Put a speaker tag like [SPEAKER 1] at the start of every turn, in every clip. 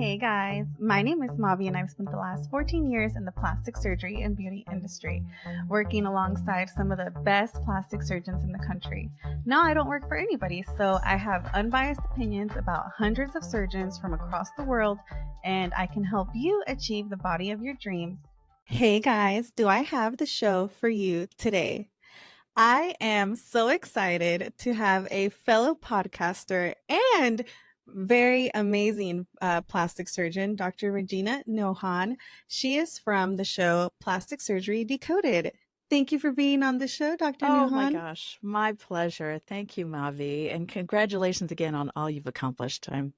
[SPEAKER 1] Hey guys, my name is Mavi and I've spent the last 14 years in the plastic surgery and beauty industry, working alongside some of the best plastic surgeons in the country. Now I don't work for anybody, so I have unbiased opinions about hundreds of surgeons from across the world, and I can help you achieve the body of your dreams. Hey guys, do I have the show for you today? I am so excited to have a fellow podcaster and very amazing plastic surgeon, Dr. Regina Nouhan. She is from the show Plastic Surgery Decoded. Thank you for being on the show, Dr.
[SPEAKER 2] Oh my
[SPEAKER 1] Nouhan.
[SPEAKER 2] gosh, my pleasure. Thank you, Mavi. And congratulations again on all you've accomplished. I'm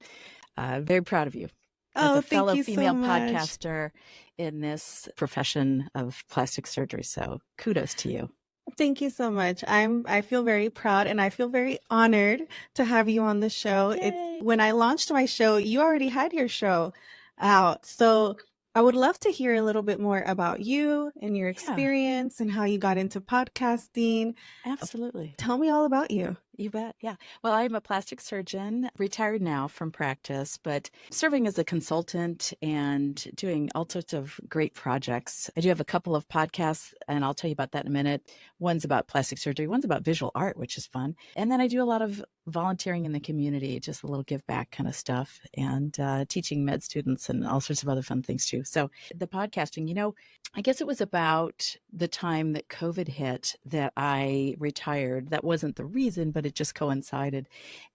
[SPEAKER 2] very proud of you as
[SPEAKER 1] Oh,
[SPEAKER 2] a
[SPEAKER 1] thank
[SPEAKER 2] fellow
[SPEAKER 1] you so
[SPEAKER 2] female
[SPEAKER 1] much.
[SPEAKER 2] podcaster in this profession of plastic surgery. So kudos to you.
[SPEAKER 1] Thank you so much. I feel very proud and I feel very honored to have you on the show. It's
[SPEAKER 2] Yay.
[SPEAKER 1] when I launched my show, you already had your show out. So I would love to hear a little bit more about you and your
[SPEAKER 2] Yeah,
[SPEAKER 1] experience and how you got into podcasting.
[SPEAKER 2] absolutely.
[SPEAKER 1] Tell me all about you.
[SPEAKER 2] You bet. Yeah. Well, I'm a plastic surgeon, retired now from practice, but serving as a consultant and doing all sorts of great projects. I do have a couple of podcasts, and I'll tell you about that in a minute. One's about plastic surgery, one's about visual art, which is fun. And then I do a lot of volunteering in the community, just a little give back kind of stuff, and teaching med students and all sorts of other fun things too. So the podcasting, I guess it was about the time that COVID hit that I retired. That wasn't the reason, but it just coincided.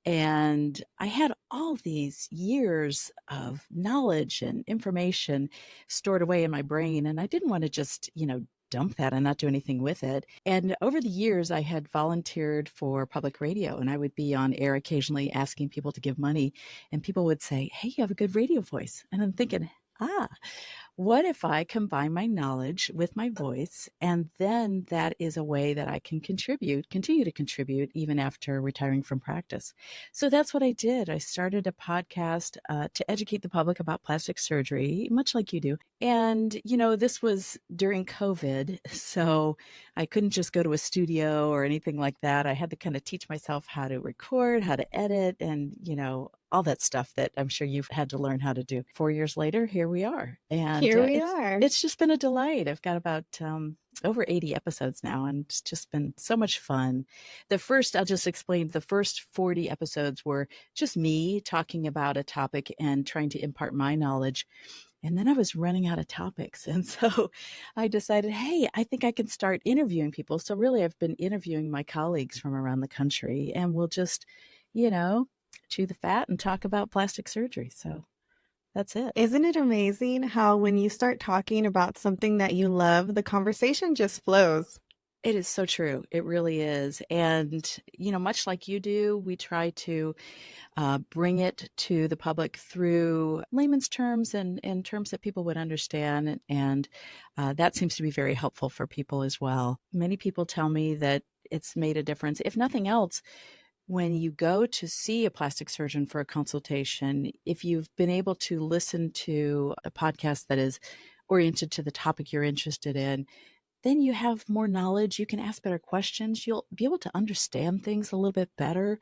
[SPEAKER 2] And I had all these years of knowledge and information stored away in my brain. And I didn't want to just, dump that and not do anything with it. And over the years, I had volunteered for public radio, and I would be on air occasionally asking people to give money. And people would say, "Hey, you have a good radio voice." And I'm thinking, what if I combine my knowledge with my voice? And then that is a way that I can continue to contribute even after retiring from practice. So that's what I did. I started a podcast to educate the public about plastic surgery, much like you do. And, this was during COVID. So I couldn't just go to a studio or anything like that. I had to kind of teach myself how to record, how to edit, and, all that stuff that I'm sure you've had to learn how to do. 4 years later, here we are. And
[SPEAKER 1] Here we are.
[SPEAKER 2] it's just been a delight. I've got about over 80 episodes now, and it's just been so much fun. I'll just explain, the first 40 episodes were just me talking about a topic and trying to impart my knowledge. And then I was running out of topics. And so I decided, hey, I think I can start interviewing people. So really, I've been interviewing my colleagues from around the country, and we'll just, chew the fat and talk about plastic surgery. So that's it.
[SPEAKER 1] Isn't it amazing how when you start talking about something that you love, the conversation just flows?
[SPEAKER 2] It is so true. It really is. And, much like you do, we try to bring it to the public through layman's terms and terms that people would understand. And that seems to be very helpful for people as well. Many people tell me that it's made a difference. If nothing else, when you go to see a plastic surgeon for a consultation, if you've been able to listen to a podcast that is oriented to the topic you're interested in, then you have more knowledge. You can ask better questions. You'll be able to understand things a little bit better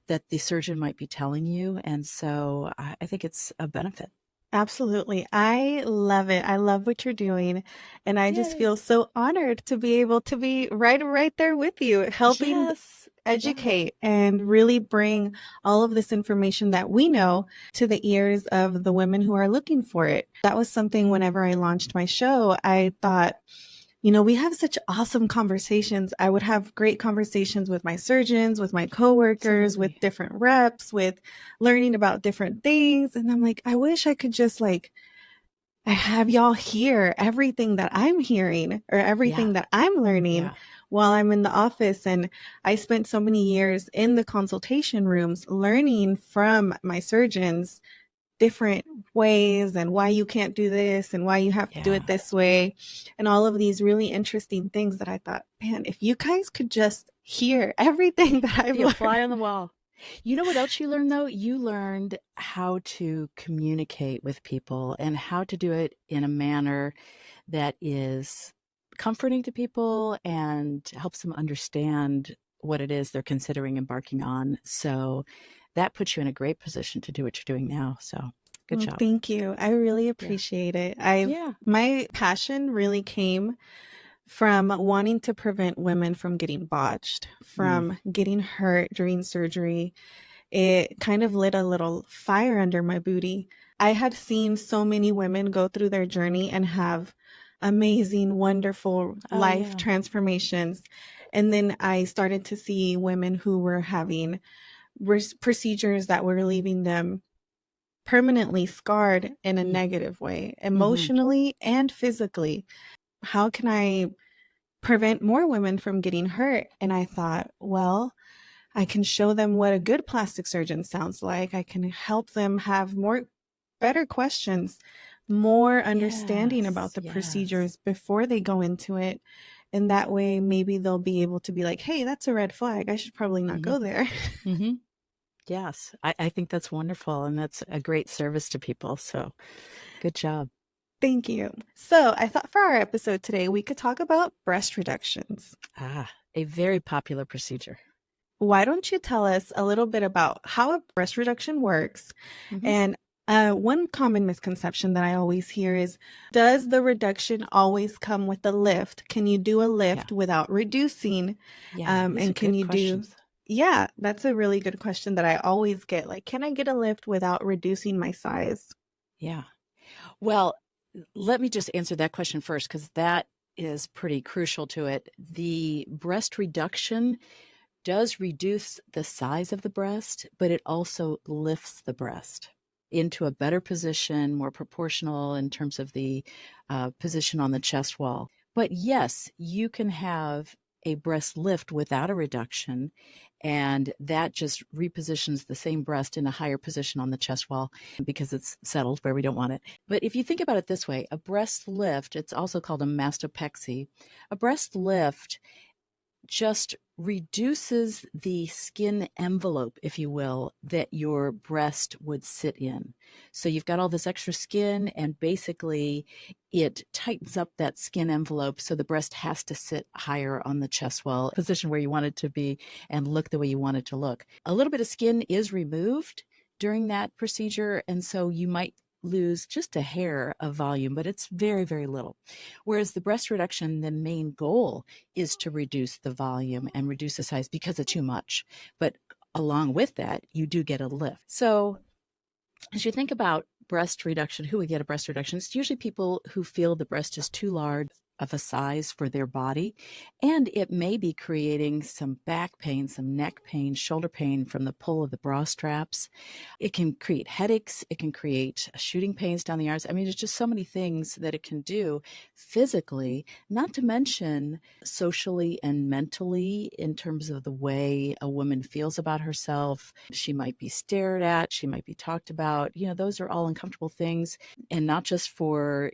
[SPEAKER 2] that the surgeon might be telling you. And so I think it's a benefit.
[SPEAKER 1] Absolutely. I love it. I love what you're doing. And I just
[SPEAKER 2] Yay.
[SPEAKER 1] feel so honored to be able to be right there with you, helping
[SPEAKER 2] Yes.
[SPEAKER 1] educate and really bring all of this information that we know to the ears of the women who are looking for it. That was something whenever I launched my show, I thought, we have such awesome conversations. I would have great conversations with my surgeons, with my coworkers,
[SPEAKER 2] Absolutely.
[SPEAKER 1] with different reps, with learning about different things. And I'm like, I wish I could just I have y'all hear everything that I'm hearing or everything that I'm learning while I'm in the office. And I spent so many years in the consultation rooms learning from my surgeons different ways and why you can't do this and why you have to do it this way and all of these really interesting things that I thought, man, if you guys could just hear everything that I've
[SPEAKER 2] Be a
[SPEAKER 1] learned.
[SPEAKER 2] fly on the wall. You know what else you learned, though? You learned how to communicate with people and how to do it in a manner that is comforting to people and helps them understand what it is they're considering embarking on. So that puts you in a great position to do what you're doing now. So Good job.
[SPEAKER 1] Thank you. I really appreciate it.
[SPEAKER 2] Yeah.
[SPEAKER 1] My passion really came from wanting to prevent women from getting botched,
[SPEAKER 2] Mm.
[SPEAKER 1] from getting hurt during surgery. It kind of lit a little fire under my booty. I had seen so many women go through their journey and have amazing, wonderful
[SPEAKER 2] Oh,
[SPEAKER 1] life
[SPEAKER 2] yeah.
[SPEAKER 1] transformations. And then I started to see women who were having procedures that were leaving them permanently scarred in a
[SPEAKER 2] Mm.
[SPEAKER 1] negative way,
[SPEAKER 2] Mm-hmm.
[SPEAKER 1] emotionally and physically. How can I prevent more women from getting hurt? And I thought, well, I can show them what a good plastic surgeon sounds like. I can help them have better questions, more understanding about
[SPEAKER 2] Yes.
[SPEAKER 1] the
[SPEAKER 2] Yes.
[SPEAKER 1] procedures before they go into it. And that way, maybe they'll be able to be like, hey, that's a red flag. I should probably not
[SPEAKER 2] Mm-hmm.
[SPEAKER 1] go there.
[SPEAKER 2] Mm-hmm. Yes. I think that's wonderful. And that's a great service to people. So good job.
[SPEAKER 1] Thank you. So I thought for our episode today, we could talk about breast reductions.
[SPEAKER 2] A very popular procedure.
[SPEAKER 1] Why don't you tell us a little bit about how a breast reduction works?
[SPEAKER 2] Mm-hmm.
[SPEAKER 1] And one common misconception that I always hear is, does the reduction always come with a lift? Can you do a
[SPEAKER 2] Yeah.
[SPEAKER 1] lift without reducing?
[SPEAKER 2] Yeah. These are
[SPEAKER 1] And can
[SPEAKER 2] good
[SPEAKER 1] you do,
[SPEAKER 2] questions.
[SPEAKER 1] yeah, that's a really good question that I always get. Like, can I get a lift without reducing my size?
[SPEAKER 2] Yeah. Well, let me just answer that question first, because that is pretty crucial to it. The breast reduction does reduce the size of the breast, but it also lifts the breast into a better position, more proportional in terms of the position on the chest wall. But yes, you can have a breast lift without a reduction, and that just repositions the same breast in a higher position on the chest wall because it's settled where we don't want it. But if you think about it this way, a breast lift, it's also called a mastopexy. A breast lift just reduces the skin envelope, if you will, that your breast would sit in. So you've got all this extra skin, and basically it tightens up that skin envelope so the breast has to sit higher on the chest wall, position where you want it to be and look the way you want it to look. A little bit of skin is removed during that procedure, and so you might lose just a hair of volume, but it's very, very little. Whereas the breast reduction, the main goal is to reduce the volume and reduce the size because of too much. But along with that, you do get a lift. So as you think about breast reduction, who would get a breast reduction? It's usually people who feel the breast is too large of a size for their body, and it may be creating some back pain, some neck pain, shoulder pain from the pull of the bra straps. It can create headaches. It can create shooting pains down the arms. I mean, there's just so many things that it can do physically, not to mention socially and mentally in terms of the way a woman feels about herself. She might be stared at. She might be talked about. Those are all uncomfortable things. And not just for,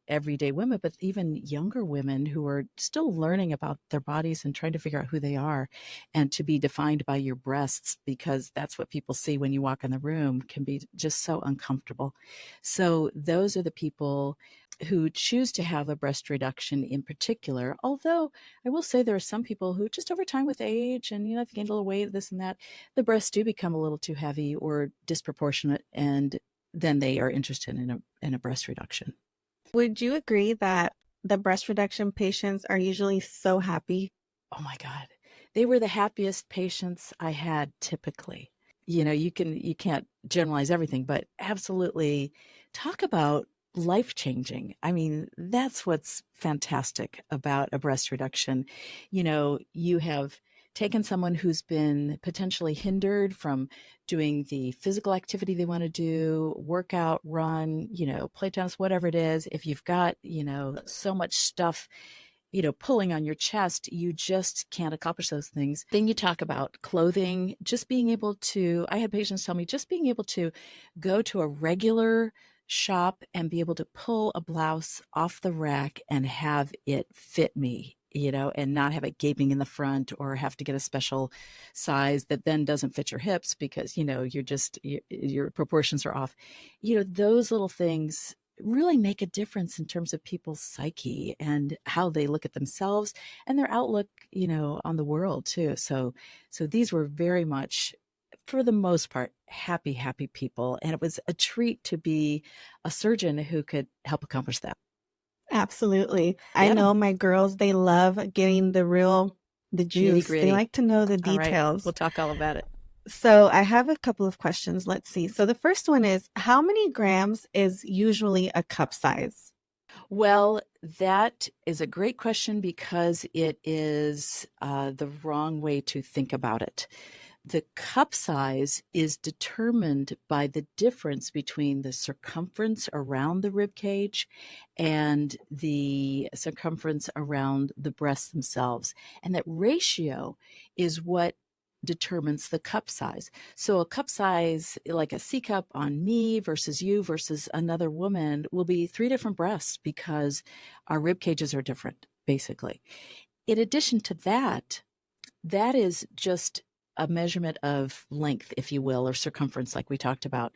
[SPEAKER 2] everyday women, but even younger women who are still learning about their bodies and trying to figure out who they are, and to be defined by your breasts because that's what people see when you walk in the room can be just so uncomfortable. So those are the people who choose to have a breast reduction in particular. Although I will say there are some people who just over time with age and, if you gain a little weight, this and that, the breasts do become a little too heavy or disproportionate, and then they are interested in a breast reduction.
[SPEAKER 1] Would you agree that the breast reduction patients are usually so happy?
[SPEAKER 2] Oh my God. They were the happiest patients I had typically. You can't generalize everything, but absolutely talk about life changing. I mean, that's what's fantastic about a breast reduction. You have taken someone who's been potentially hindered from doing the physical activity they want to do, workout, run, play tennis, whatever it is. If you've got, so much stuff pulling on your chest, you just can't accomplish those things. Then you talk about clothing, just being able to, I had patients tell me, just being able to go to a regular shop and be able to pull a blouse off the rack and have it fit me, and not have it gaping in the front or have to get a special size that then doesn't fit your hips because, your proportions are off. Those little things really make a difference in terms of people's psyche and how they look at themselves and their outlook, on the world too. So these were very much for the most part, happy, happy people. And it was a treat to be a surgeon who could help accomplish that.
[SPEAKER 1] Absolutely. I
[SPEAKER 2] Yeah.
[SPEAKER 1] know my girls, they love getting the juice. They
[SPEAKER 2] Nitty-gritty.
[SPEAKER 1] like to know the
[SPEAKER 2] All right.
[SPEAKER 1] details.
[SPEAKER 2] We'll talk all about it.
[SPEAKER 1] So I have a couple of questions. Let's see. So the first one is, how many grams is usually a cup size?
[SPEAKER 2] Well, that is a great question because it is the wrong way to think about it. The cup size is determined by the difference between the circumference around the rib cage and the circumference around the breasts themselves. And that ratio is what determines the cup size. So a cup size, like a C cup on me versus you versus another woman, will be 3 different breasts because our rib cages are different, basically. In addition to that, that is just a measurement of length, if you will, or circumference, like we talked about.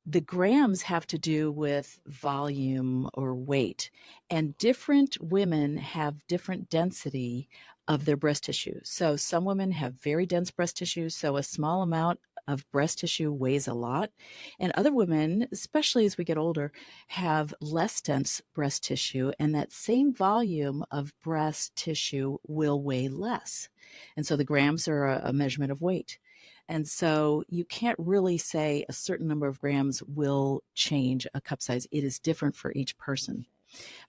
[SPEAKER 2] The grams have to do with volume or weight, and different women have different density of their breast tissue. So some women have very dense breast tissue, so a small amount of breast tissue weighs a lot. And other women, especially as we get older, have less dense breast tissue, and that same volume of breast tissue will weigh less. And so the grams are a measurement of weight. And so you can't really say a certain number of grams will change a cup size. It is different for each person.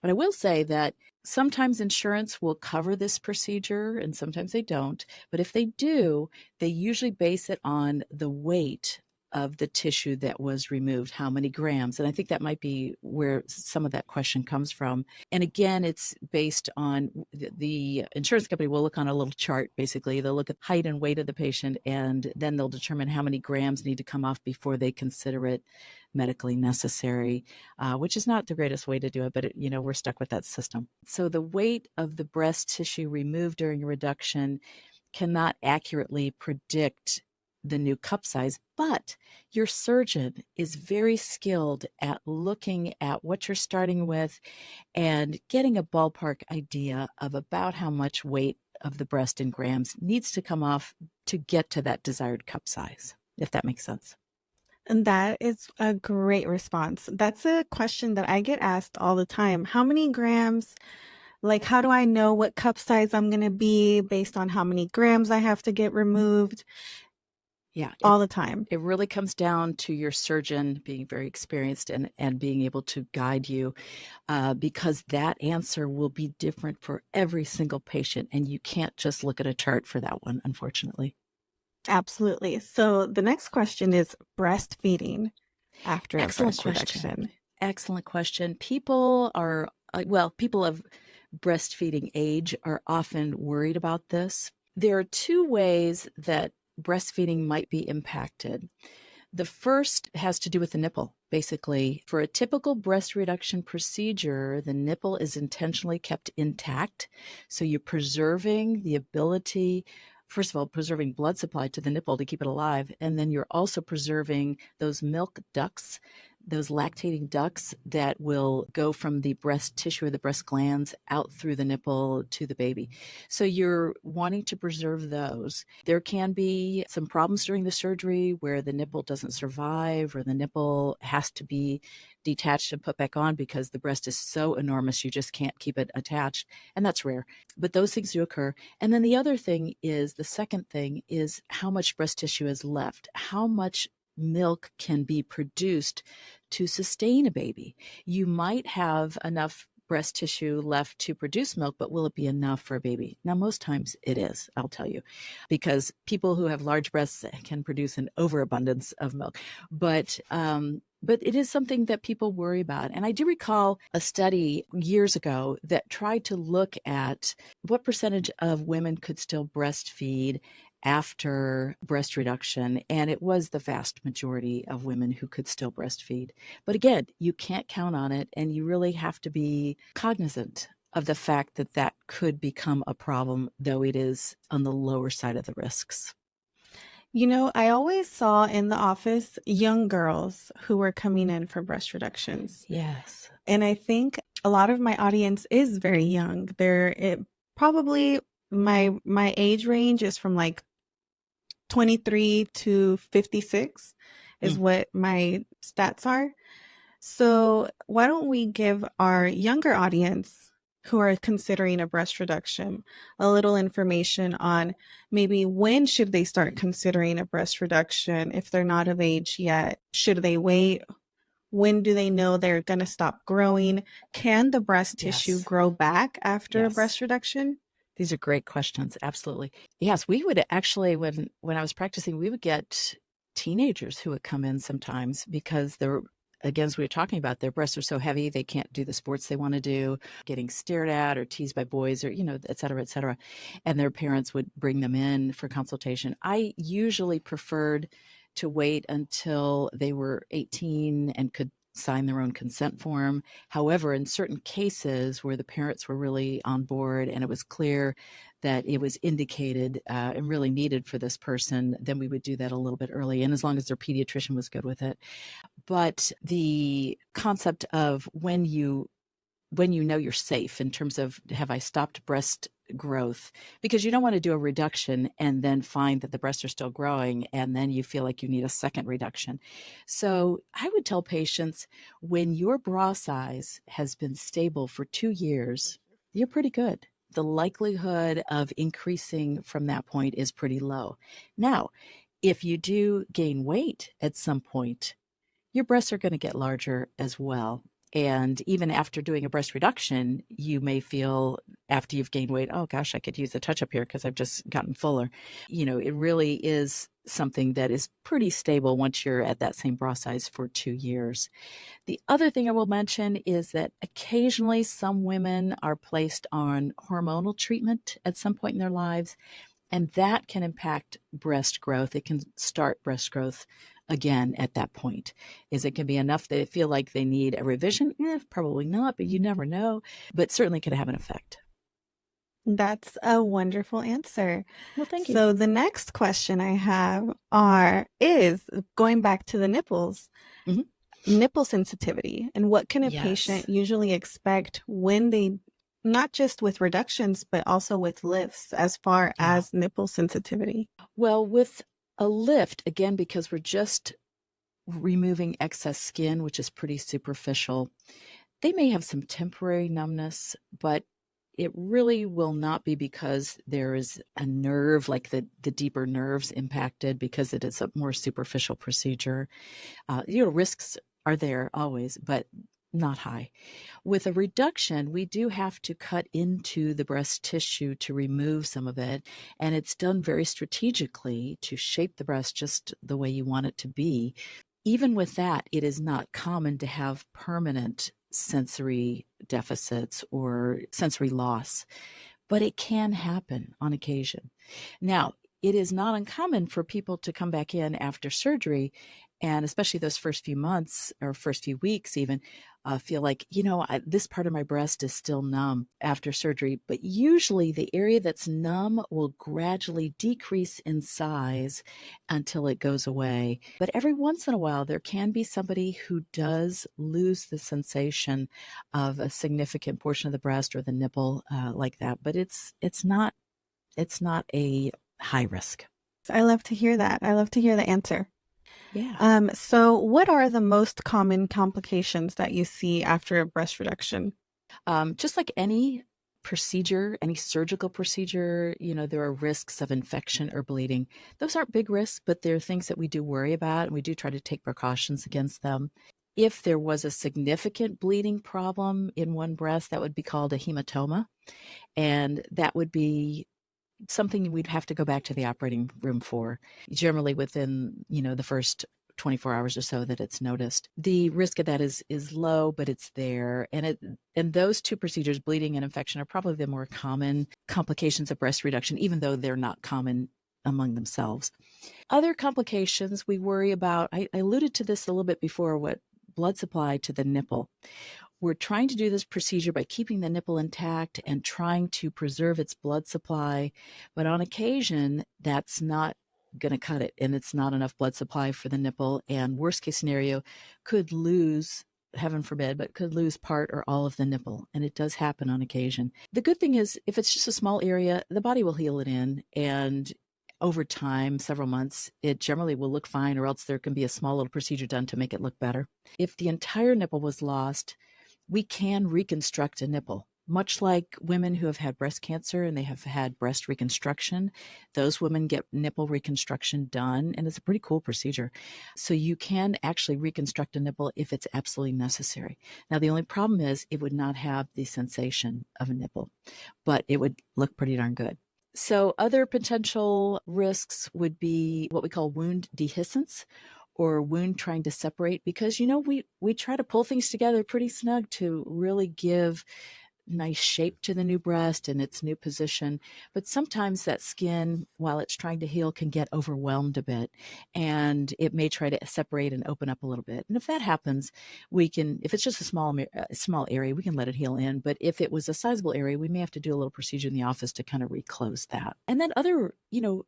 [SPEAKER 2] But I will say that sometimes insurance will cover this procedure and sometimes they don't. But if they do, they usually base it on the weight of the tissue that was removed, how many grams. And I think that might be where some of that question comes from. And again, it's based on the insurance company will look on a little chart, basically. They'll look at height and weight of the patient, and then they'll determine how many grams need to come off before they consider it medically necessary, which is not the greatest way to do it, but we're stuck with that system. So the weight of the breast tissue removed during a reduction cannot accurately predict the new cup size, but your surgeon is very skilled at looking at what you're starting with and getting a ballpark idea of about how much weight of the breast in grams needs to come off to get to that desired cup size, if that makes sense.
[SPEAKER 1] And that is a great response. That's a question that I get asked all the time. How many grams? Like, how do I know what cup size I'm going to be based on how many grams I have to get removed?
[SPEAKER 2] Yeah,
[SPEAKER 1] all the time.
[SPEAKER 2] It really comes down to your surgeon being very experienced and being able to guide you because that answer will be different for every single patient. And you can't just look at a chart for that one, unfortunately.
[SPEAKER 1] Absolutely. So the next question is breastfeeding after a breast
[SPEAKER 2] question.
[SPEAKER 1] reduction.
[SPEAKER 2] Excellent question. People of breastfeeding age are often worried about this. There are 2 ways that breastfeeding might be impacted. The first has to do with the nipple. Basically, for a typical breast reduction procedure, the nipple is intentionally kept intact. So you're preserving the ability, first of all, preserving blood supply to the nipple to keep it alive. And then you're also preserving those milk ducts, those lactating ducts that will go from the breast tissue or the breast glands out through the nipple to the baby. So you're wanting to preserve those. There can be some problems during the surgery where the nipple doesn't survive or the nipple has to be detached and put back on because the breast is so enormous you just can't keep it attached. And that's rare. But those things do occur. And then the second thing is how much breast tissue is left, how much milk can be produced to sustain a baby. You might have enough breast tissue left to produce milk, but will it be enough for a baby? Now, most times it is, I'll tell you, because people who have large breasts can produce an overabundance of milk. But it is something that people worry about. And I do recall a study years ago that tried to look at what percentage of women could still breastfeed after breast reduction, and it was the vast majority of women who could still breastfeed. But again, you can't count on it, and you really have to be cognizant of the fact that that could become a problem, though it is on the lower side of the risks.
[SPEAKER 1] I always saw in the office young girls who were coming in for breast reductions.
[SPEAKER 2] Yes.
[SPEAKER 1] And I think a lot of my audience is very young. Probably my age range is from like 23 to 56 is what my stats are. So why don't we give our younger audience who are considering a breast reduction a little information on maybe when should they start considering a breast reduction if they're not of age yet? Should they wait? When do they know they're going to stop growing? Can the breast tissue
[SPEAKER 2] Yes.
[SPEAKER 1] grow back after a
[SPEAKER 2] Yes.
[SPEAKER 1] breast reduction?
[SPEAKER 2] These are great questions. Absolutely. Yes, we would actually, when I was practicing, we would get teenagers who would come in sometimes because they're, again, as we were talking about, their breasts are so heavy, they can't do the sports they want to do, getting stared at or teased by boys or, et cetera, et cetera. And their parents would bring them in for consultation. I usually preferred to wait until they were 18 and could sign their own consent form. However, in certain cases where the parents were really on board and it was clear that it was indicated and really needed for this person, then we would do that a little bit early. And as long as their pediatrician was good with it. But the concept of when you know you're safe in terms of have I stopped breast growth, because you don't want to do a reduction and then find that the breasts are still growing and then you feel like you need a second reduction. So I would tell patients when your bra size has been stable for 2 years, you're pretty good. The likelihood of increasing from that point is pretty low. Now, if you do gain weight at some point, your breasts are going to get larger as well. And even after doing a breast reduction, you may feel after you've gained weight, oh gosh, I could use a touch up here because I've just gotten fuller. It really is something that is pretty stable once you're at that same bra size for 2 years. The other thing I will mention is that occasionally some women are placed on hormonal treatment at some point in their lives, and that can impact breast growth. It can start breast growth again at that point. Is it can be enough that they feel like they need a revision? Probably not, but you never know. But certainly could have an effect.
[SPEAKER 1] That's a wonderful answer.
[SPEAKER 2] Well, thank you.
[SPEAKER 1] So the next question I have is going back to the nipples, nipple sensitivity, and what can a patient usually expect when they, not just with reductions, but also with lifts as far as nipple sensitivity?
[SPEAKER 2] Well, with a lift, again, because we're just removing excess skin, which is pretty superficial, they may have some temporary numbness, but it really will not be because there is a nerve, like the deeper nerves impacted, because it is a more superficial procedure. Risks are there always, but not high. With a reduction, we do have to cut into the breast tissue to remove some of it, and it's done very strategically to shape the breast just the way you want it to be. Even with that, it is not common to have permanent sensory deficits or sensory loss, but it can happen on occasion. Now, it is not uncommon for people to come back in after surgery, and especially those first few months or first few weeks even, feel like, this part of my breast is still numb after surgery. But usually the area that's numb will gradually decrease in size until it goes away. But every once in a while, there can be somebody who does lose the sensation of a significant portion of the breast or the nipple like that. But it's not a high risk.
[SPEAKER 1] I love to hear that. I love to hear the answer.
[SPEAKER 2] Yeah.
[SPEAKER 1] So what are the most common complications that you see after a breast reduction?
[SPEAKER 2] Just like any procedure, any surgical procedure, there are risks of infection or bleeding. Those aren't big risks, but they're things that we do worry about, and we do try to take precautions against them. If there was a significant bleeding problem in one breast, that would be called a hematoma, and that would be something we'd have to go back to the operating room for, generally within, the first 24 hours or so that it's noticed. The risk of that is low, but it's there. And those two procedures, bleeding and infection, are probably the more common complications of breast reduction, even though they're not common among themselves. Other complications we worry about, I alluded to this a little bit before, what blood supply to the nipple. We're trying to do this procedure by keeping the nipple intact and trying to preserve its blood supply. But on occasion, that's not going to cut it, and it's not enough blood supply for the nipple. And worst case scenario, could lose, heaven forbid, but could lose part or all of the nipple. And it does happen on occasion. The good thing is, if it's just a small area, the body will heal it in. And over time, several months, it generally will look fine, or else there can be a small little procedure done to make it look better. If the entire nipple was lost, we can reconstruct a nipple. Much like women who have had breast cancer and they have had breast reconstruction, those women get nipple reconstruction done, and it's a pretty cool procedure. So you can actually reconstruct a nipple if it's absolutely necessary. Now, the only problem is it would not have the sensation of a nipple, but it would look pretty darn good. So other potential risks would be what we call wound dehiscence, or wound trying to separate, because we try to pull things together pretty snug to really give nice shape to the new breast and its new position. But sometimes that skin, while it's trying to heal, can get overwhelmed a bit, and it may try to separate and open up a little bit. And if that happens, we can, if it's just a small area, we can let it heal in. But if it was a sizable area, we may have to do a little procedure in the office to kind of reclose that. And then other,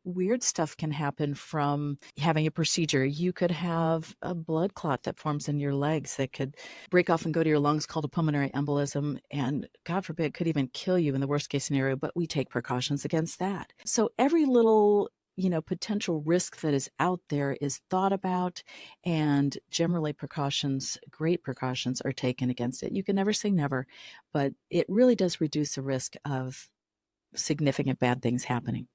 [SPEAKER 2] weird stuff can happen from having a procedure. You could have a blood clot that forms in your legs that could break off and go to your lungs, called a pulmonary embolism, and God forbid, could even kill you in the worst case scenario, but we take precautions against that. So every little, potential risk that is out there is thought about, and generally great precautions are taken against it. You can never say never, but it really does reduce the risk of significant bad things happening.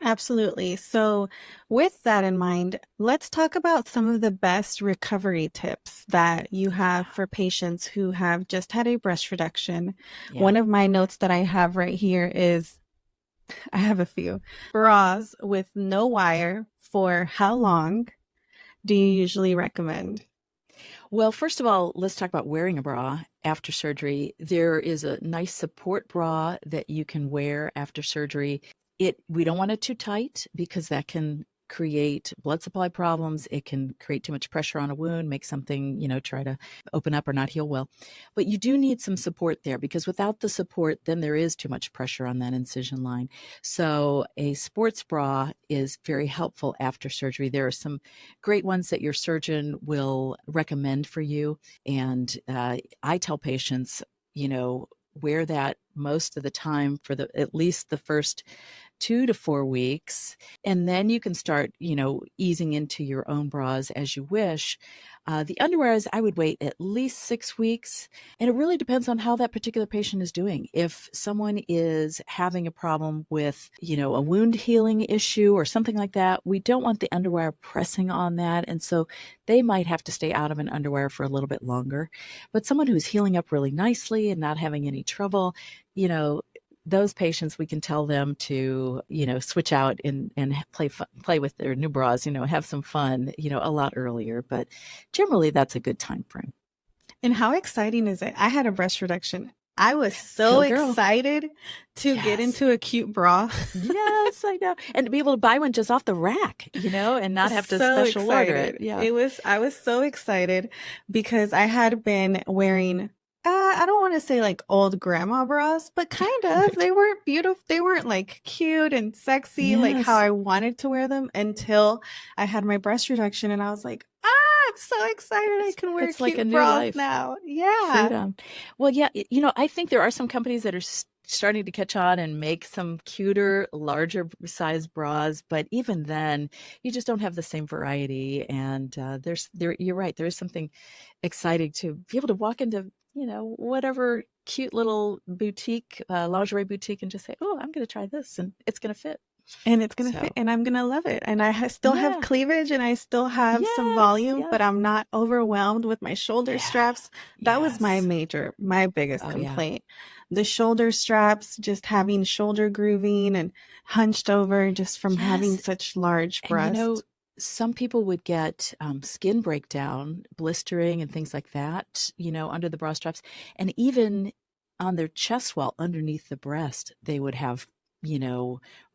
[SPEAKER 1] Absolutely. So, with that in mind, let's talk about some of the best recovery tips that you have for patients who have just had a breast reduction.
[SPEAKER 2] Yeah.
[SPEAKER 1] One of my notes that I have right here is I have a few bras with no wire. For how long do you usually recommend?
[SPEAKER 2] Well, first of all, let's talk about wearing a bra after surgery. There is a nice support bra that you can wear after surgery. We don't want it too tight, because that can create blood supply problems. It can create too much pressure on a wound, make something, try to open up or not heal well. But you do need some support there, because without the support, then there is too much pressure on that incision line. So a sports bra is very helpful after surgery. There are some great ones that your surgeon will recommend for you. And I tell patients, wear that most of the time for at least the first 2 to 4 weeks. And then you can start, easing into your own bras as you wish. The underwears, I would wait at least 6 weeks. And it really depends on how that particular patient is doing. If someone is having a problem with, a wound healing issue or something like that, we don't want the underwear pressing on that. And so they might have to stay out of an underwear for a little bit longer. But someone who's healing up really nicely and not having any trouble, those patients, we can tell them to, switch out and play with their new bras, have some fun, a lot earlier. But generally, that's a good time frame.
[SPEAKER 1] And how exciting is it? I had a breast reduction. I was so excited to get into a cute bra.
[SPEAKER 2] Yes, I know. And to be able to buy one just off the rack, and not have to special order it.
[SPEAKER 1] Yeah. I was so excited because I had been wearing I don't want to say like old grandma bras, but kind of. They weren't beautiful. They weren't like cute and sexy like how I wanted to wear them until I had my breast reduction, and I was like, I'm so excited I can wear cute like a new bras life now. Yeah.
[SPEAKER 2] Freedom. Well, yeah, I think there are some companies that are starting to catch on and make some cuter, larger size bras, but even then, you just don't have the same variety. And you're right. There is something exciting to be able to walk into, whatever cute little boutique, lingerie boutique, and just say, oh, I'm going to try this, and it's going to fit.
[SPEAKER 1] And it's going to fit, and I'm going to love it. And I still have cleavage, and I still have some volume, but I'm not overwhelmed with my shoulder straps. That was my biggest complaint. The shoulder straps, just having shoulder grooving and hunched over just from having such large breasts.
[SPEAKER 2] Some people would get skin breakdown, blistering, and things like that, under the bra straps. And even on their chest wall underneath the breast, they would have,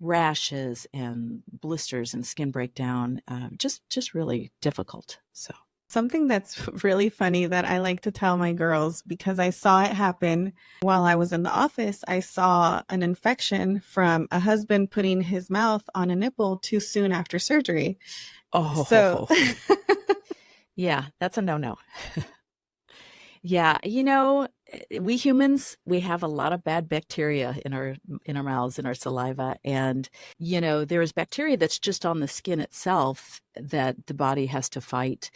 [SPEAKER 2] rashes and blisters and skin breakdown, just really difficult. So
[SPEAKER 1] something that's really funny that I like to tell my girls, because I saw it happen while I was in the office. I saw an infection from a husband putting his mouth on a nipple too soon after surgery.
[SPEAKER 2] Oh,
[SPEAKER 1] so
[SPEAKER 2] yeah, that's a no-no. Yeah, we humans, we have a lot of bad bacteria in our mouths, in our saliva, and there is bacteria that's just on the skin itself that the body has to fight.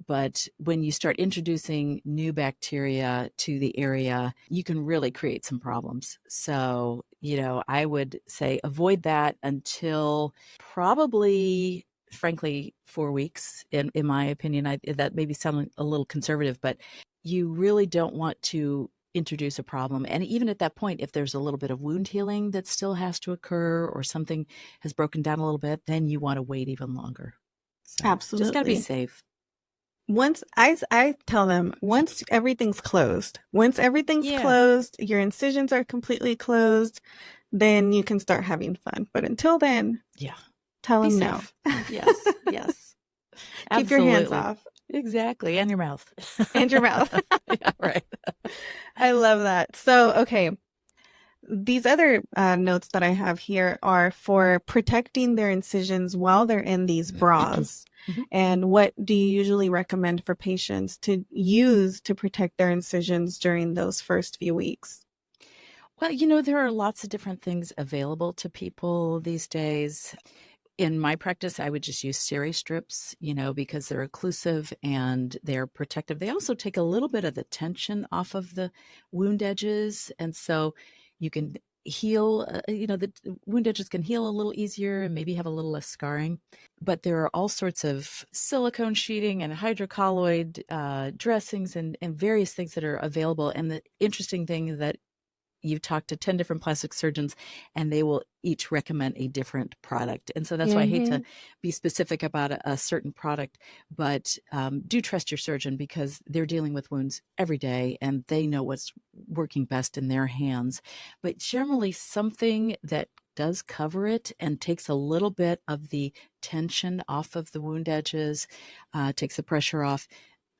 [SPEAKER 2] But when you start introducing new bacteria to the area, you can really create some problems. So, I would say avoid that until probably, frankly, 4 weeks, in my opinion. That maybe sound a little conservative, but you really don't want to introduce a problem. And even at that point, if there's a little bit of wound healing that still has to occur or something has broken down a little bit, then you want to wait even longer. So
[SPEAKER 1] Absolutely.
[SPEAKER 2] just got to be safe.
[SPEAKER 1] Once I tell them, once everything's closed, your incisions are completely closed, then you can start having fun. But until then, tell them no.
[SPEAKER 2] Yes, yes.
[SPEAKER 1] Keep your hands off.
[SPEAKER 2] Exactly. And your mouth.
[SPEAKER 1] And your mouth.
[SPEAKER 2] Yeah, right.
[SPEAKER 1] I love that. So, okay. These other notes that I have here are for protecting their incisions while they're in these bras. Mm-hmm. And what do you usually recommend for patients to use to protect their incisions during those first few weeks?
[SPEAKER 2] Well, there are lots of different things available to people these days. In my practice, I would just use Siri strips, because they're occlusive and they're protective. They also take a little bit of the tension off of the wound edges. And so you can heal, the wound edges can heal a little easier and maybe have a little less scarring. But there are all sorts of silicone sheeting and hydrocolloid dressings and various things that are available. And the interesting thing that you've talked to 10 different plastic surgeons and they will each recommend a different product. And so that's why I hate to be specific about a certain product, but do trust your surgeon because they're dealing with wounds every day and they know what's working best in their hands. But generally something that does cover it and takes a little bit of the tension off of the wound edges, takes the pressure off,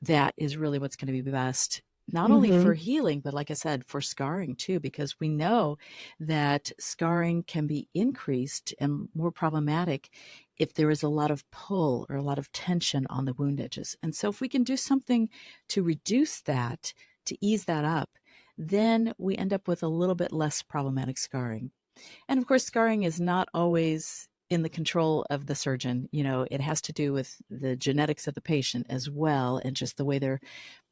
[SPEAKER 2] that is really what's going to be best. Not only for healing, but like I said, for scarring too, because we know that scarring can be increased and more problematic if there is a lot of pull or a lot of tension on the wound edges. And so if we can do something to reduce that, to ease that up, then we end up with a little bit less problematic scarring. And of course, scarring is not always in the control of the surgeon. It has to do with the genetics of the patient as well, and just the way they're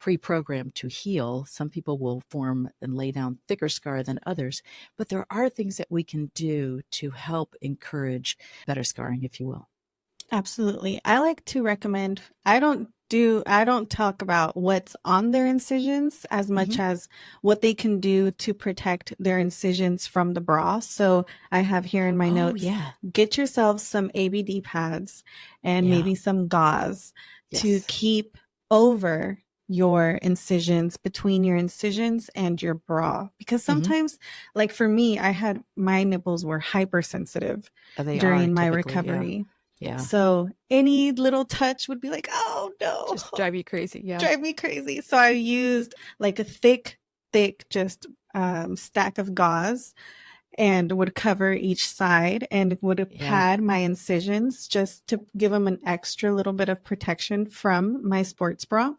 [SPEAKER 2] pre-programmed to heal. Some people will form and lay down thicker scar than others, but there are things that we can do to help encourage better scarring, if you will.
[SPEAKER 1] Absolutely. I like to recommend, I don't talk about what's on their incisions as much as what they can do to protect their incisions from the bra. So I have here in my notes, get yourself some ABD pads and maybe some gauze to keep over your incisions, between your incisions and your bra. Because sometimes, like for me, my nipples were hypersensitive during my recovery. Yeah. So any little touch would be like, oh no.
[SPEAKER 2] Just drive you crazy. Yeah.
[SPEAKER 1] Drive me crazy. So I used like a thick, just stack of gauze and would cover each side and would pad my incisions just to give them an extra little bit of protection from my sports bra.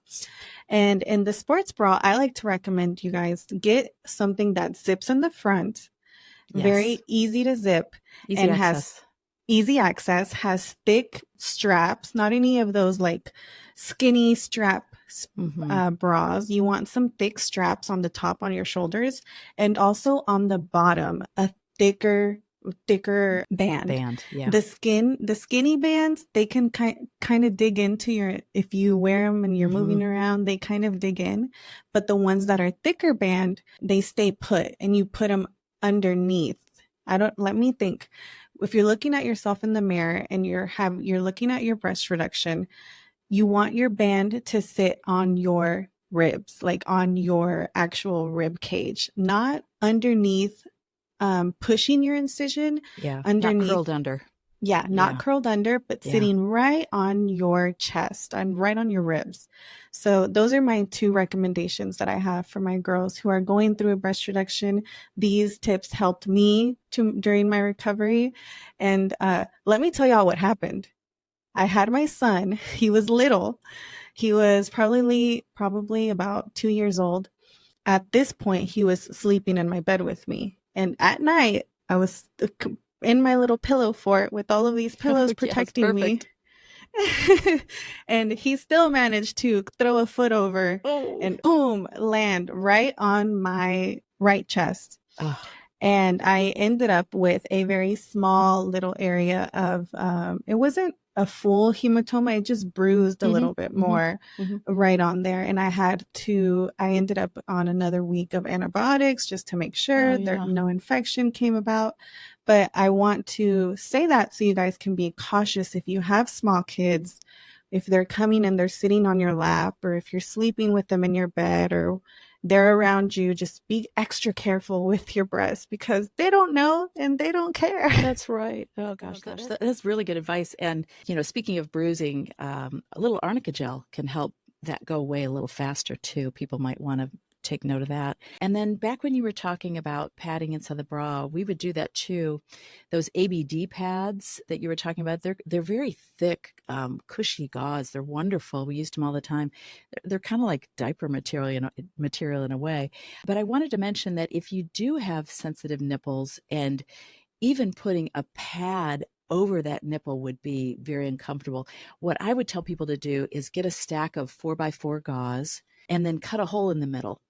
[SPEAKER 1] And in the sports bra, I like to recommend you guys get something that zips in the front, very easy to zip,
[SPEAKER 2] easy access.
[SPEAKER 1] Easy access, has thick straps, not any of those like skinny strap bras. You want some thick straps on the top on your shoulders and also on the bottom, a thicker band. Yeah. The skinny bands, they can kind of dig into if you wear them and you're moving around, they kind of dig in. But the ones that are thicker band, they stay put and you put them underneath. Let me think. If you're looking at yourself in the mirror and you're looking at your breast reduction, you want your band to sit on your ribs, like on your actual rib cage, not underneath, pushing your incision.
[SPEAKER 2] Yeah.
[SPEAKER 1] Underneath.
[SPEAKER 2] Not curled under.
[SPEAKER 1] Yeah. Not curled under, but sitting right on your chest and right on your ribs. So those are my two recommendations that I have for my girls who are going through a breast reduction. These tips helped me during my recovery. And let me tell y'all what happened. I had my son. He was little. He was probably about 2 years old. at this point, he was sleeping in my bed with me. And at night, I was in my little pillow fort with all of these pillows protecting me. And he still managed to throw a foot over and boom, land right on my right chest. And I ended up with a very small little area of, it wasn't a full hematoma. It just bruised a little bit more right on there. And I ended up on another week of antibiotics just to make sure that no infection came about. But I want to say that so you guys can be cautious if you have small kids, if they're coming and they're sitting on your lap, or if you're sleeping with them in your bed, or they're around you, just be extra careful with your breast because they don't know and they don't care.
[SPEAKER 2] That's right. Oh gosh, that's really good advice. And, speaking of bruising, a little arnica gel can help that go away a little faster too. People might want to take note of that. And then back when you were talking about padding inside the bra, we would do that too. Those ABD pads that you were talking about, they're very thick, cushy gauze. They're wonderful. We used them all the time. They're kind of like diaper material in a way. But I wanted to mention that if you do have sensitive nipples, and even putting a pad over that nipple would be very uncomfortable, what I would tell people to do is get a stack of 4x4 gauze and then cut a hole in the middle.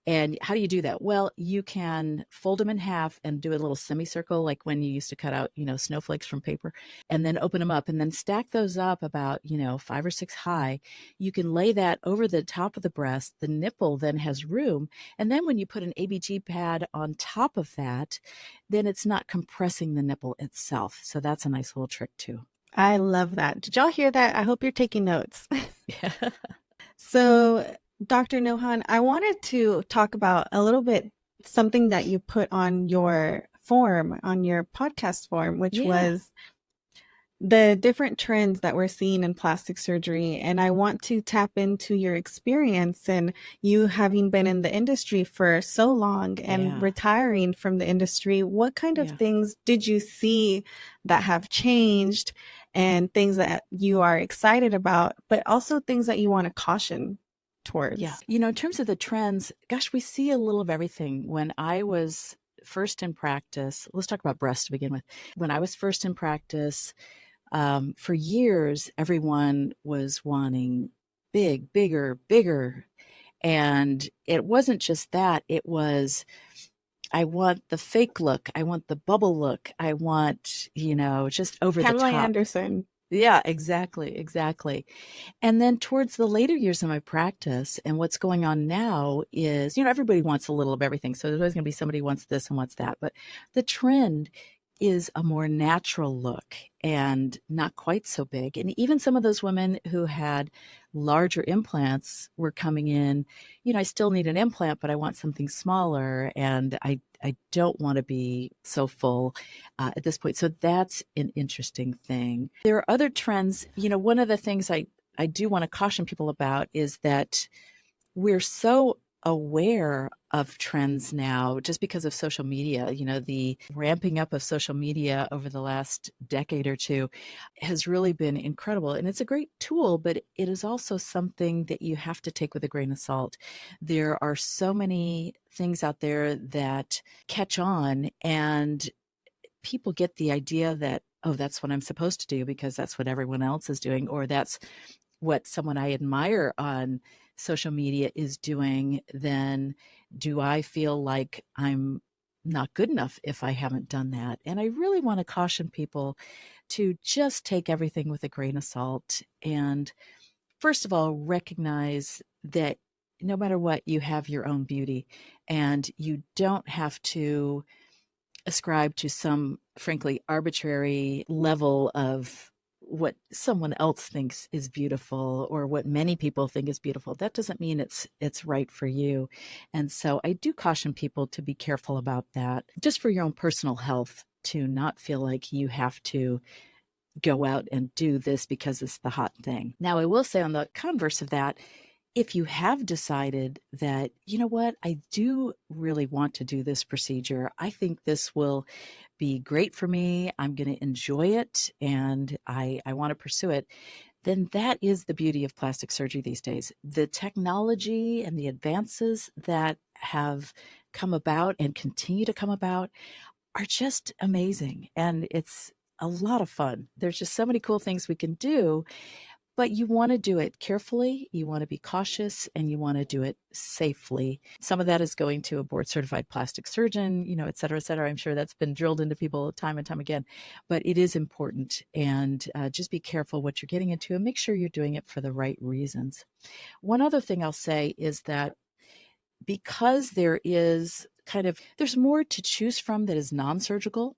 [SPEAKER 2] And how do you do that? Well, you can fold them in half and do a little semicircle, like when you used to cut out, snowflakes from paper, and then open them up and then stack those up about, 5 or 6 high. You can lay that over the top of the breast. The nipple then has room. And then when you put an ABG pad on top of that, then it's not compressing the nipple itself. So that's a nice little trick too.
[SPEAKER 1] I love that. Did y'all hear that? I hope you're taking notes. Yeah. So, Dr. Nouhan, I wanted to talk about a little bit something that you put on your form, on your podcast form, which was the different trends that we're seeing in plastic surgery. And I want to tap into your experience and you having been in the industry for so long and retiring from the industry. What kind of things did you see that have changed, and things that you are excited about, but also things that you want to caution towards?
[SPEAKER 2] Yeah. In terms of the trends, gosh, we see a little of everything. When I was first in practice, let's talk about breast to begin with. When I was first in practice, for years, everyone was wanting bigger. And it wasn't just that. It was, I want the fake look. I want the bubble look. I want, just over
[SPEAKER 1] Pamela
[SPEAKER 2] the top.
[SPEAKER 1] Anderson.
[SPEAKER 2] Yeah, exactly. And then towards the later years of my practice, and what's going on now is, everybody wants a little of everything. So there's always going to be somebody who wants this and wants that. But the trend is a more natural look and not quite so big. And even some of those women who had larger implants were coming in, I still need an implant, but I want something smaller. And I don't want to be so full at this point. So that's an interesting thing. There are other trends. One of the things I do want to caution people about is that we're so aware of trends now just because of social media. The ramping up of social media over the last decade or two has really been incredible. And it's a great tool, but it is also something that you have to take with a grain of salt. There are so many things out there that catch on, and people get the idea that, oh, that's what I'm supposed to do because that's what everyone else is doing, or that's what someone I admire on social media is doing. Then do I feel like I'm not good enough if I haven't done that? And I really want to caution people to just take everything with a grain of salt. And first of all, recognize that no matter what, you have your own beauty, and you don't have to ascribe to some, frankly, arbitrary level of what someone else thinks is beautiful or what many people think is beautiful. That doesn't mean it's right for you. And so I do caution people to be careful about that, just for your own personal health, to not feel like you have to go out and do this because it's the hot thing. Now, I will say on the converse of that, if you have decided that, you know what, I do really want to do this procedure, I think this will be great for me, I'm going to enjoy it, and I want to pursue it, then that is the beauty of plastic surgery these days. The technology and the advances that have come about and continue to come about are just amazing. And it's a lot of fun. There's just so many cool things we can do, but you want to do it carefully, you want to be cautious, and you want to do it safely. Some of that is going to a board certified plastic surgeon, et cetera, et cetera. I'm sure that's been drilled into people time and time again, but it is important. And just be careful what you're getting into and make sure you're doing it for the right reasons. One other thing I'll say is that because there's more to choose from that is non-surgical,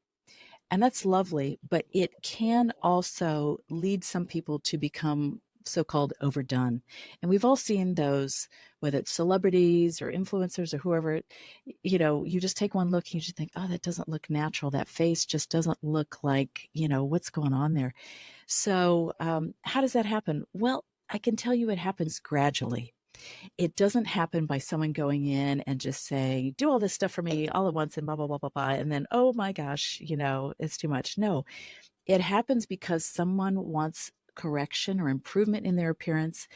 [SPEAKER 2] and that's lovely, but it can also lead some people to become so-called overdone. And we've all seen those, whether it's celebrities or influencers or whoever, you just take one look and you just think, oh, that doesn't look natural. That face just doesn't look like, what's going on there. So how does that happen? Well, I can tell you it happens gradually. It doesn't happen by someone going in and just saying, do all this stuff for me all at once and blah, blah, blah, blah, blah. And then, oh my gosh, it's too much. No, it happens because someone wants correction or improvement in their appearance.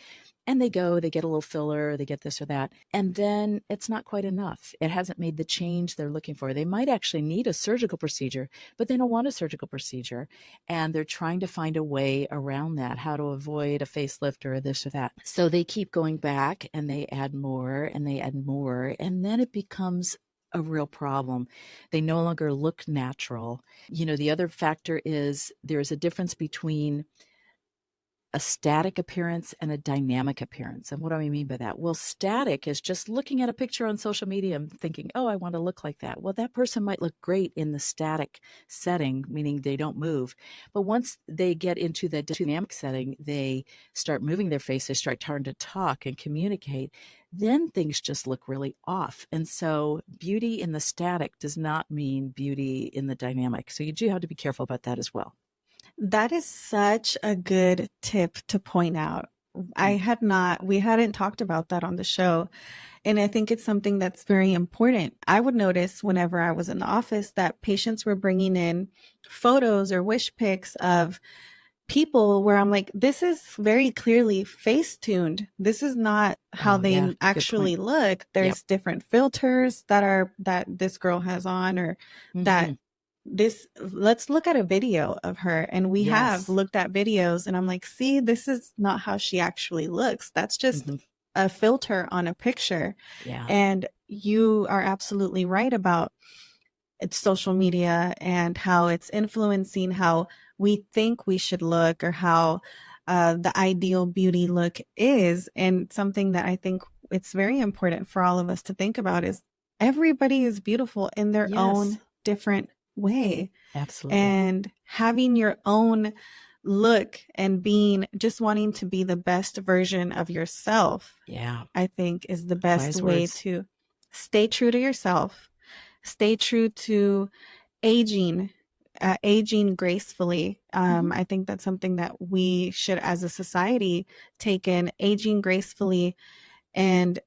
[SPEAKER 2] And they get a little filler, they get this or that. And then it's not quite enough. It hasn't made the change they're looking for. They might actually need a surgical procedure, but they don't want a surgical procedure. And they're trying to find a way around that, how to avoid a facelift or this or that. So they keep going back and they add more and they add more. And then it becomes a real problem. They no longer look natural. The other factor is there's a difference between a static appearance and a dynamic appearance. And what do I mean by that? Well, static is just looking at a picture on social media and thinking, oh, I want to look like that. Well, that person might look great in the static setting, meaning they don't move. But once they get into the dynamic setting, they start moving their face, they start trying to talk and communicate, then things just look really off. And so beauty in the static does not mean beauty in the dynamic. So you do have to be careful about that as well.
[SPEAKER 1] That is such a good tip to point out. We hadn't talked about that on the show. And I think it's something that's very important. I would notice whenever I was in the office that patients were bringing in photos or wish pics of people where I'm like, this is very clearly face tuned. This is not how they actually look. There's different filters that this girl has on, or that let's look at a video of her. And we have looked at videos and I'm like, see, this is not how she actually looks. That's just a filter on a picture.
[SPEAKER 2] Yeah.
[SPEAKER 1] And you are absolutely right about it's social media and how it's influencing how we think we should look, or how the ideal beauty look is. And something that I think it's very important for all of us to think about is everybody is beautiful in their own different way.
[SPEAKER 2] Absolutely.
[SPEAKER 1] And having your own look and just wanting to be the best version of yourself, I think is the best way to stay true to yourself, stay true to aging gracefully. I think that's something that we should, as a society, take in, aging gracefully, and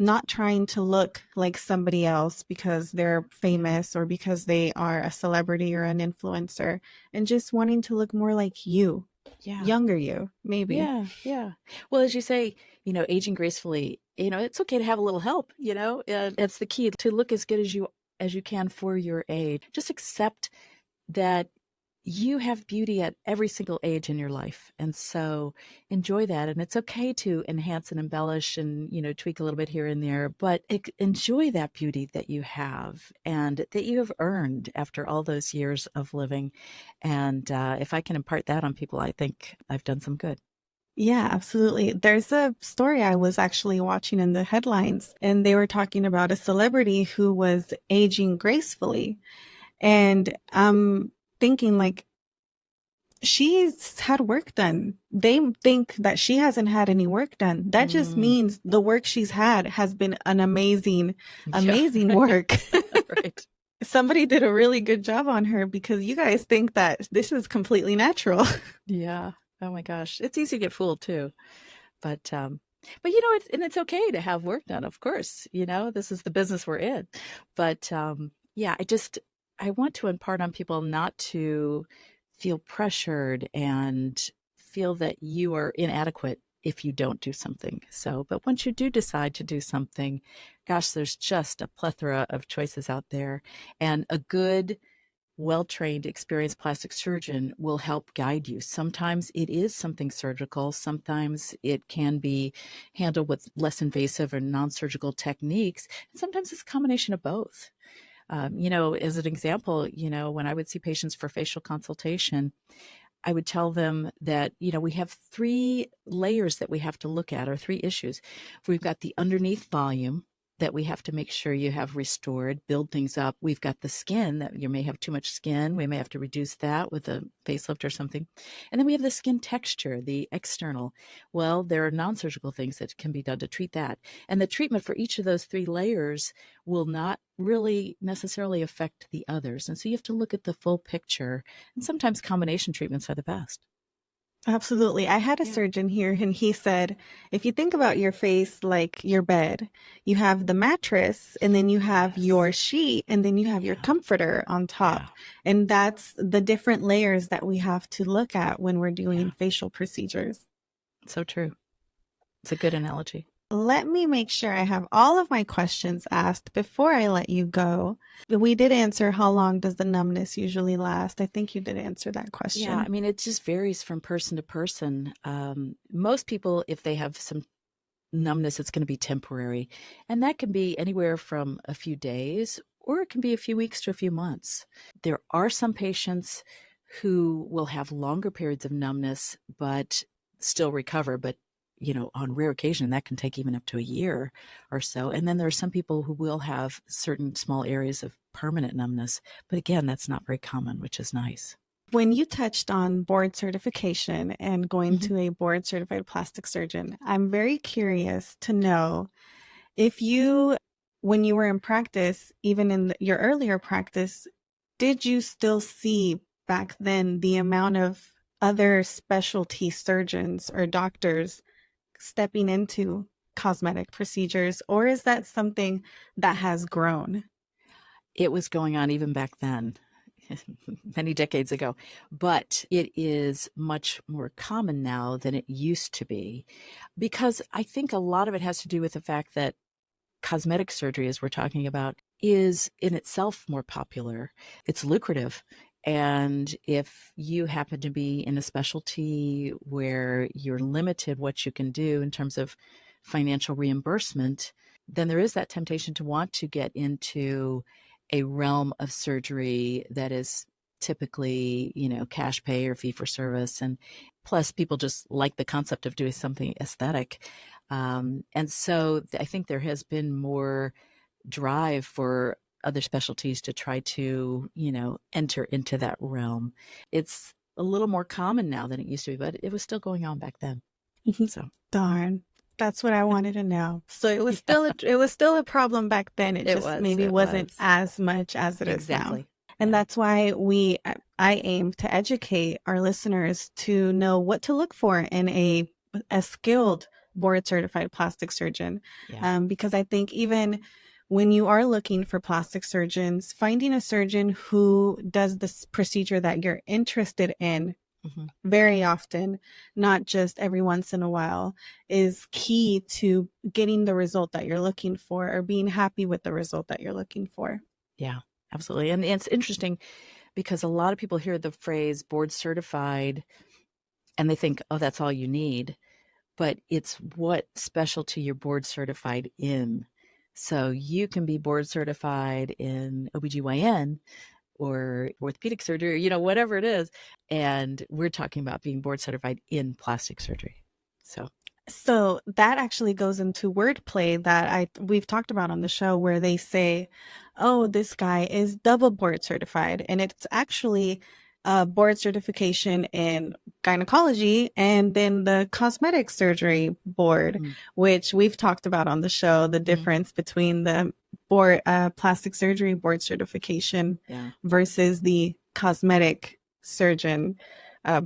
[SPEAKER 1] not trying to look like somebody else because they're famous or because they are a celebrity or an influencer, and just wanting to look more like you. Younger you, maybe.
[SPEAKER 2] Yeah. Well, as you say, aging gracefully, it's okay to have a little help, it's the key to look as good as you can for your age. Just accept that you have beauty at every single age in your life. And so enjoy that. And it's okay to enhance and embellish and, tweak a little bit here and there, but enjoy that beauty that you have and that you have earned after all those years of living. And if I can impart that on people, I think I've done some good.
[SPEAKER 1] Yeah, absolutely. There's a story I was actually watching in the headlines, and they were talking about a celebrity who was aging gracefully. And I'm thinking, like, she's had work done. They think that she hasn't had any work done. That just means the work she's had has been an amazing work.
[SPEAKER 2] Right.
[SPEAKER 1] Somebody did a really good job on her, because you guys think that this is completely natural.
[SPEAKER 2] Yeah. Oh my gosh. It's easy to get fooled too. But it's okay to have work done, of course. This is the business we're in. But I want to impart on people not to feel pressured and feel that you are inadequate if you don't do something. So, but once you do decide to do something, gosh, there's just a plethora of choices out there. And a good, well-trained, experienced plastic surgeon will help guide you. Sometimes it is something surgical. Sometimes it can be handled with less invasive or non-surgical techniques. And sometimes it's a combination of both. As an example, when I would see patients for facial consultation, I would tell them that, we have 3 layers that we have to look at, or 3 issues. We've got the underneath volume that we have to make sure you have restored, build things up. We've got the skin, that you may have too much skin. We may have to reduce that with a facelift or something. And then we have the skin texture, the external. Well, there are non-surgical things that can be done to treat that. And the treatment for each of those 3 layers will not really necessarily affect the others. And so you have to look at the full picture. And sometimes combination treatments are the best.
[SPEAKER 1] Absolutely. I had a surgeon here and he said, if you think about your face like your bed, you have the mattress and then you have your sheet and then you have your comforter on top. And that's the different layers that we have to look at when we're doing facial procedures.
[SPEAKER 2] So true. It's a good analogy.
[SPEAKER 1] Let me make sure I have all of my questions asked before I let you go. We did answer, how long does the numbness usually last? I think you did answer that question.
[SPEAKER 2] Yeah, I mean, it just varies from person to person. Most people, if they have some numbness, it's going to be temporary. And that can be anywhere from a few days, or it can be a few weeks to a few months. There are some patients who will have longer periods of numbness, but still recover. But on rare occasion, that can take even up to a year or so. And then there are some people who will have certain small areas of permanent numbness. But again, that's not very common, which is nice.
[SPEAKER 1] When you touched on board certification and going to a board certified plastic surgeon, I'm very curious to know if when you were in practice, even in your earlier practice, did you still see back then the amount of other specialty surgeons or doctors stepping into cosmetic procedures, or is that something that has grown?
[SPEAKER 2] It was going on even back then, many decades ago, but it is much more common now than it used to be, because I think a lot of it has to do with the fact that cosmetic surgery, as we're talking about, is in itself more popular. It's lucrative. And if you happen to be in a specialty where you're limited what you can do in terms of financial reimbursement, then there is that temptation to want to get into a realm of surgery that is typically, cash pay or fee for service. And plus, people just like the concept of doing something aesthetic. And so I think there has been more drive for other specialties to try to, enter into that realm. It's a little more common now than it used to be, but it was still going on back then. So
[SPEAKER 1] darn, that's what I wanted to know. So it was still a problem back then. It wasn't as much as it is now. And that's why I aim to educate our listeners to know what to look for in a skilled board certified plastic surgeon. Because I think even when you are looking for plastic surgeons, finding a surgeon who does this procedure that you're interested in very often, not just every once in a while, is key to getting the result that you're looking for, or being happy with the result that you're looking for.
[SPEAKER 2] Yeah, absolutely. And it's interesting because a lot of people hear the phrase board certified and they think, oh, that's all you need. But it's what specialty you're board certified in. So you can be board certified in OBGYN or orthopedic surgery, whatever it is. And we're talking about being board certified in plastic surgery.
[SPEAKER 1] So that actually goes into wordplay that we've talked about on the show, where they say, oh, this guy is double board certified. And it's actually board certification in gynecology and then the cosmetic surgery board, which we've talked about on the show, the difference between the board plastic surgery board certification versus the cosmetic surgeon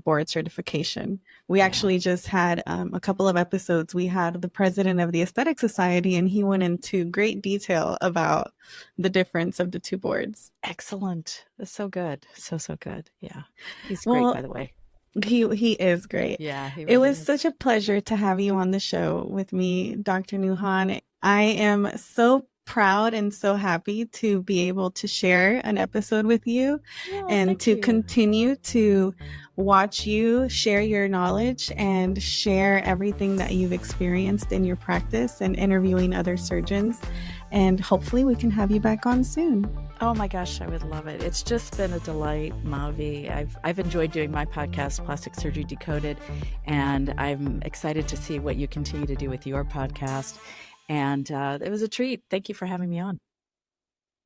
[SPEAKER 1] board certification. We actually just had a couple of episodes. We had the president of the Aesthetic Society, and he went into great detail about the difference of the two boards.
[SPEAKER 2] Excellent. That's so good. So good. Yeah. He's great, by the way.
[SPEAKER 1] He is great.
[SPEAKER 2] Yeah, he
[SPEAKER 1] It
[SPEAKER 2] really
[SPEAKER 1] was
[SPEAKER 2] is.
[SPEAKER 1] such a pleasure to have you on the show with me, Dr. Nouhan. I am so proud and so happy to be able to share an episode with you
[SPEAKER 2] Oh,
[SPEAKER 1] and
[SPEAKER 2] thank
[SPEAKER 1] to
[SPEAKER 2] you.
[SPEAKER 1] continue to watch you share your knowledge and share everything that you've experienced in your practice and interviewing other surgeons. And hopefully we can have you back on soon.
[SPEAKER 2] Oh my gosh, I would love it. It's just been a delight, Mavi. I've enjoyed doing my podcast, Plastic Surgery Decoded, and I'm excited to see what you continue to do with your podcast. And it was a treat. Thank you for having me on.